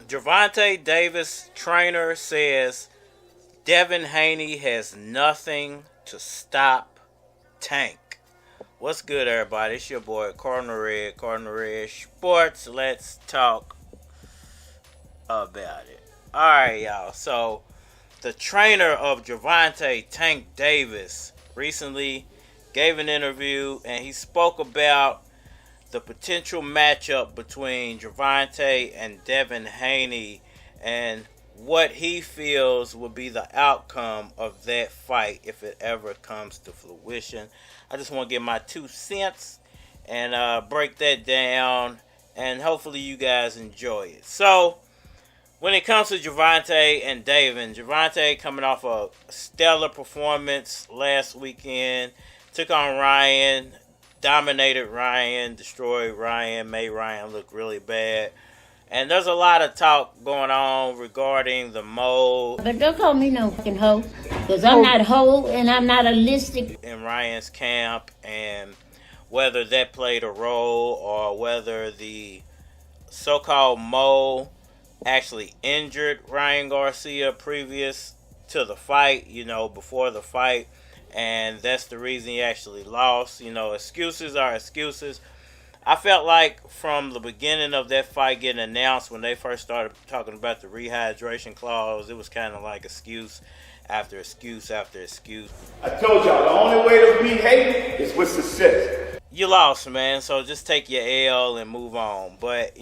Gervonta Davis trainer says Devin Haney has nothing to stop Tank. What's good, everybody? It's your boy Cardinal Red Sports. Let's talk about it. Alright, y'all. So, the trainer of Gervonta Tank Davis recently gave an interview and he spoke about the potential matchup between Gervonta and Devin Haney and what he feels will be the outcome of that fight if it ever comes to fruition. I just want to give my 2 cents and break that down, and hopefully you guys enjoy it. So, when it comes to Gervonta and Devin, Gervonta coming off a stellar performance last weekend, took on Ryan, dominated Ryan, destroyed Ryan, made Ryan look really bad. And there's a lot of talk going on regarding the mold. But don't call me no fucking hoe, because I'm not a hoe and I'm not a listic. In Ryan's camp, and whether that played a role or whether the so-called mold actually injured Ryan Garcia previous to the fight, before the fight. And that's the reason he actually lost. Excuses are excuses. I felt like from the beginning of that fight getting announced, when they first started talking about the rehydration clause, it was kind of like excuse after excuse after excuse. I told y'all, the only way to beat hate is with success. You lost, man, so just take your L and move on. But,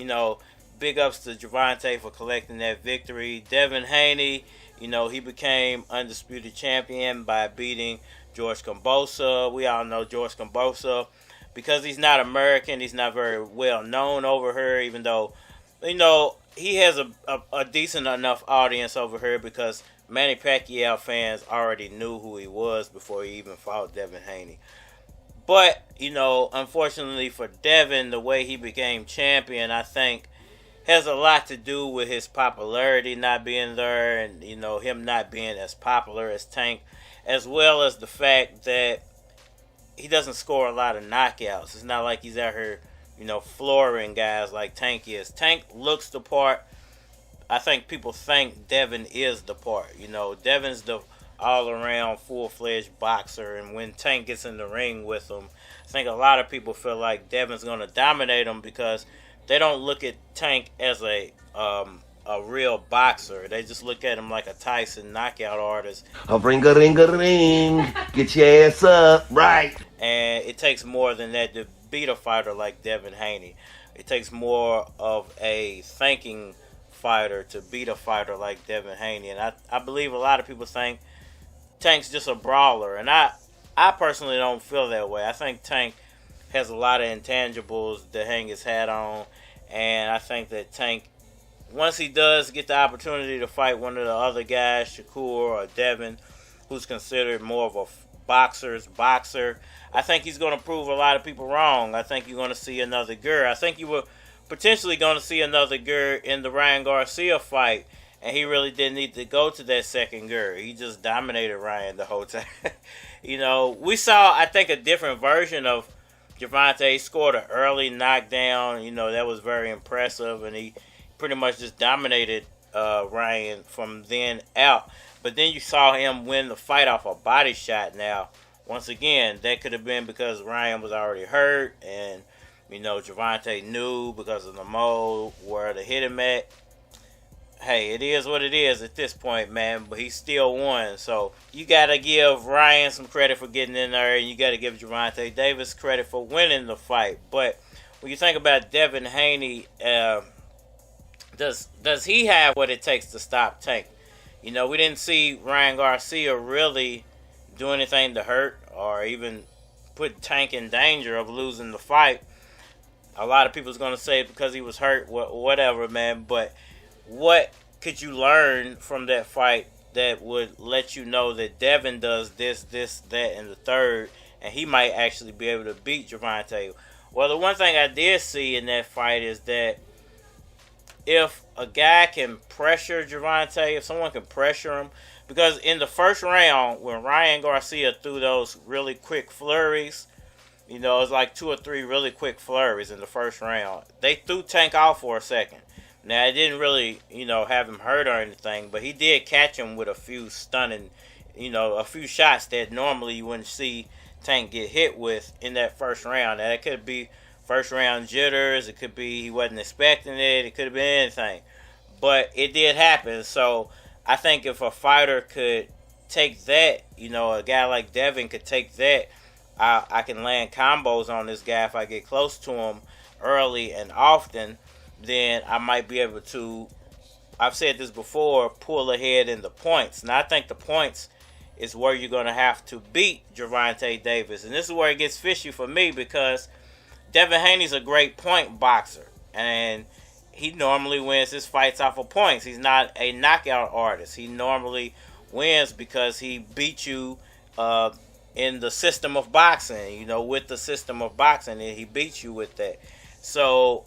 big ups to Gervonta for collecting that victory. Devin Haney, he became undisputed champion by beating George Kambosos. We all know George Kambosos. Because he's not American, he's not very well known over here, even though, he has a decent enough audience over here because Manny Pacquiao fans already knew who he was before he even fought Devin Haney. But, unfortunately for Devin, the way he became champion, I think, has a lot to do with his popularity not being there and, him not being as popular as Tank, as well as the fact that he doesn't score a lot of knockouts. It's not like he's out here, flooring guys like Tank is. Tank looks the part. I think people think Devin is the part. Devin's the all-around, full-fledged boxer. And when Tank gets in the ring with him, I think a lot of people feel like Devin's going to dominate him because they don't look at Tank as a real boxer. They just look at him like a Tyson knockout artist. Ring-a-ring-a-ring. Get your ass up. Right. And it takes more than that to beat a fighter like Devin Haney. It takes more of a thinking fighter to beat a fighter like Devin Haney. And I believe a lot of people think Tank's just a brawler. And I personally don't feel that way. I think Tank has a lot of intangibles to hang his hat on. And I think that Tank, once he does get the opportunity to fight one of the other guys, Shakur or Devin, who's considered more of a boxer, I think he's going to prove a lot of people wrong. I think you're going to see another Gur. I think you were potentially going to see another Gur in the Ryan Garcia fight, and he really didn't need to go to that second Gur. He just dominated Ryan the whole time. We saw, I think, a different version of Gervonta. He scored an early knockdown. That was very impressive, and he pretty much just dominated Ryan from then out. But then you saw him win the fight off a body shot. Now, once again, that could have been because Ryan was already hurt, and Gervonta knew because of the mold where to hit him at. Hey, it is what it is at this point, man. But he still won, so you gotta give Ryan some credit for getting in there, and you gotta give Gervonta Davis credit for winning the fight. But when you think about Devin Haney, does he have what it takes to stop Tank? We didn't see Ryan Garcia really do anything to hurt or even put Tank in danger of losing the fight. A lot of people's going to say because he was hurt, whatever, man. But what could you learn from that fight that would let you know that Devin does this, that, and the third, and he might actually be able to beat Gervonta? Well, the one thing I did see in that fight is that if a guy can pressure Gervonta, if someone can pressure him, Because in the first round, when Ryan Garcia threw those really quick flurries, it was like 2 or 3 really quick flurries in the first round. They threw Tank off for a second. Now, it didn't really, have him hurt or anything, but he did catch him with a few stunning, a few shots that normally you wouldn't see Tank get hit with in that first round. Now, it could be first round jitters. It could be he wasn't expecting it. It could have been anything. But it did happen. So I think if a fighter could take that, a guy like Devin could take that, I can land combos on this guy if I get close to him early and often. Then I might be able to, I've said this before, pull ahead in the points. Now I think the points is where you're going to have to beat Gervonta Davis. And this is where it gets fishy for me, because Devin Haney's a great point boxer. And he normally wins his fights off of points. He's not a knockout artist. He normally wins because he beat you in the system of boxing, with the system of boxing, and he beats you with that. So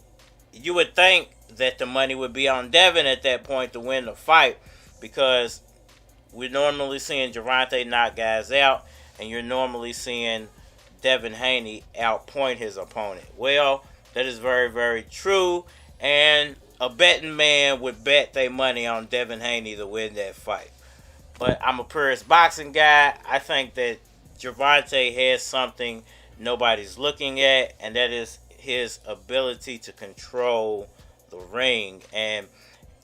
you would think that the money would be on Devin at that point to win the fight, because we're normally seeing Gervonta knock guys out, and you're normally seeing Devin Haney outpoint his opponent. Well, that is very, very true, and a betting man would bet their money on Devin Haney to win that fight. But I'm a purist boxing guy. I think that Gervonta has something nobody's looking at, and that is his ability to control the ring. And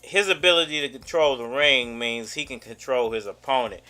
his ability to control the ring means he can control his opponent.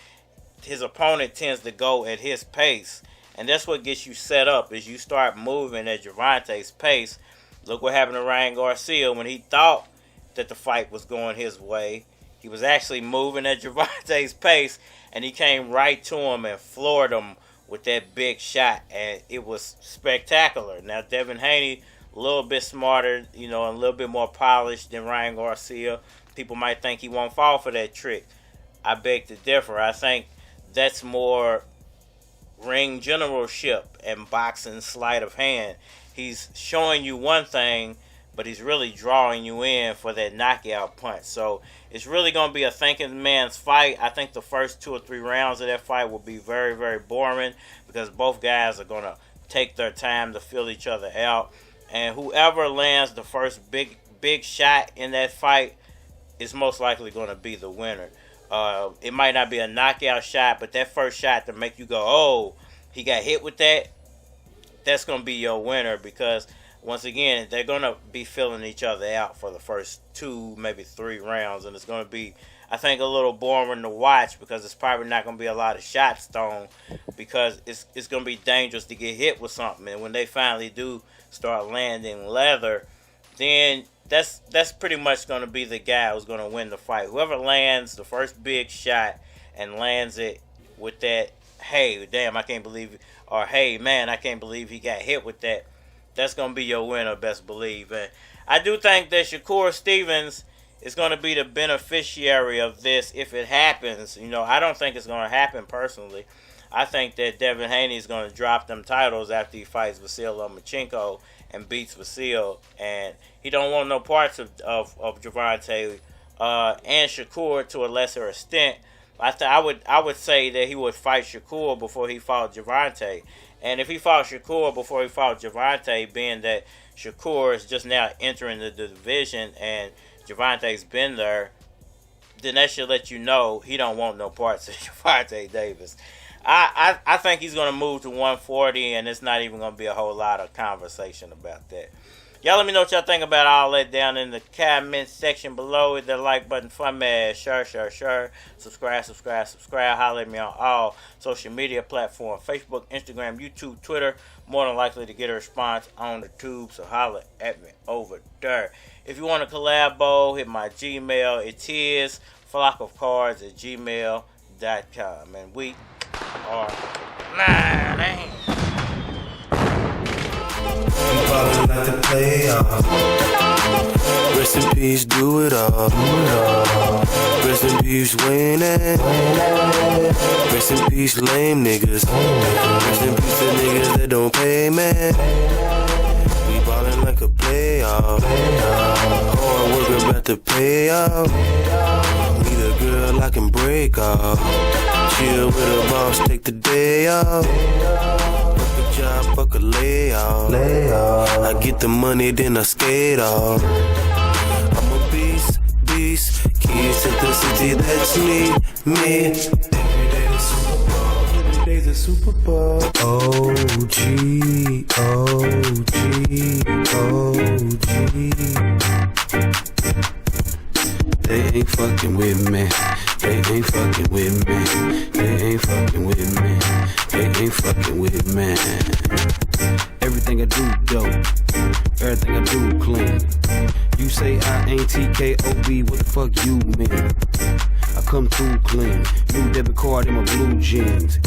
His opponent tends to go at his pace, and that's what gets you set up, is you start moving at Gervonta's pace. Look what happened to Ryan Garcia when he thought that the fight was going his way. He was actually moving at Gervonta's pace, and he came right to him and floored him with that big shot, and it was spectacular. Now, Devin Haney, a little bit smarter, and a little bit more polished than Ryan Garcia. People might think he won't fall for that trick. I beg to differ. I think that's more ring generalship and boxing sleight of hand. He's showing you one thing, but he's really drawing you in for that knockout punch. So it's really going to be a thinking man's fight. I think the first 2 or 3 rounds of that fight will be very, very boring, because both guys are going to take their time to feel each other out. And whoever lands the first big shot in that fight is most likely going to be the winner. It might not be a knockout shot, but that first shot to make you go, oh, he got hit with that, that's going to be your winner, because once again, they're going to be filling each other out for the first 2, maybe 3 rounds, and it's going to be, I think, a little boring to watch, because it's probably not going to be a lot of shots thrown, because it's going to be dangerous to get hit with something. And when they finally do start landing leather, then that's pretty much going to be the guy who's going to win the fight. Whoever lands the first big shot and lands it with that, hey, damn, I can't believe it, or hey, man, I can't believe he got hit with that, that's going to be your winner, best believe. And I do think that Shakur Stevens is going to be the beneficiary of this if it happens. I don't think it's going to happen personally. I think that Devin Haney is going to drop them titles after he fights Vasil Lomachenko and beats Vasil. And he don't want no parts of Gervonta and Shakur to a lesser extent. I would say that he would fight Shakur before he fought Gervonta. And if he fought Shakur before he fought Gervonta, being that Shakur is just now entering the division and Gervonta's been there, then that should let you know he don't want no parts of Gervonta Davis. I think he's going to move to 140, and it's not even going to be a whole lot of conversation about that. Y'all let me know what y'all think about all that down in the comment section below. Hit that like button for me. Share. Subscribe. Holler at me on all social media platforms. Facebook, Instagram, YouTube, Twitter. More than likely to get a response on the tube, so holler at me over there. If you want to collabo, hit my Gmail. It is flockofcards@gmail.com. And we are live. Ballin' like the playoffs. Rest in peace, do it all. Rest in peace, winning. Rest in peace, lame niggas. Rest in peace, the niggas that don't pay, man. We ballin' like a playoff. Hard work about to pay off. We the girl I can break off. Chill with a boss, take the day off. Fuck a job, fuck a layoff. I get the money, then I skate off. I'm a beast. Keys to the city, that's me. Every day's a Super Bowl. OG. They ain't fucking with me. They ain't fucking with me. They ain't fucking with me. They ain't fucking with me. Everything I do dope. Everything I do clean. You say I ain't TKOB, what the fuck you mean? I come through clean. New debit card in my blue jeans.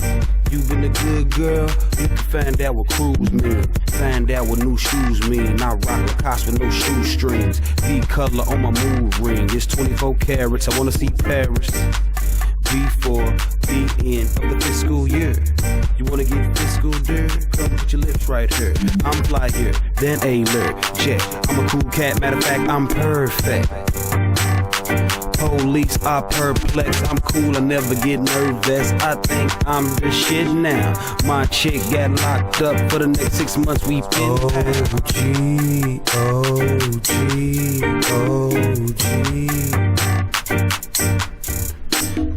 You been a good girl, you can find out what cruise mean. Find out what new shoes mean. I rock Lacoste with no shoestrings. V-color on my move ring. It's 24 carats, I wanna see Paris. Before the end of the fiscal year. You wanna get fiscal, dear? Come put your lips right here. I'm fly here, then alert. Check, I'm a cool cat, matter of fact, I'm perfect. Police are perplexed, I'm cool, I never get nervous. I think I'm the shit now. My chick got locked up for the next 6 months, we been OG.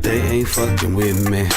They ain't fucking with me.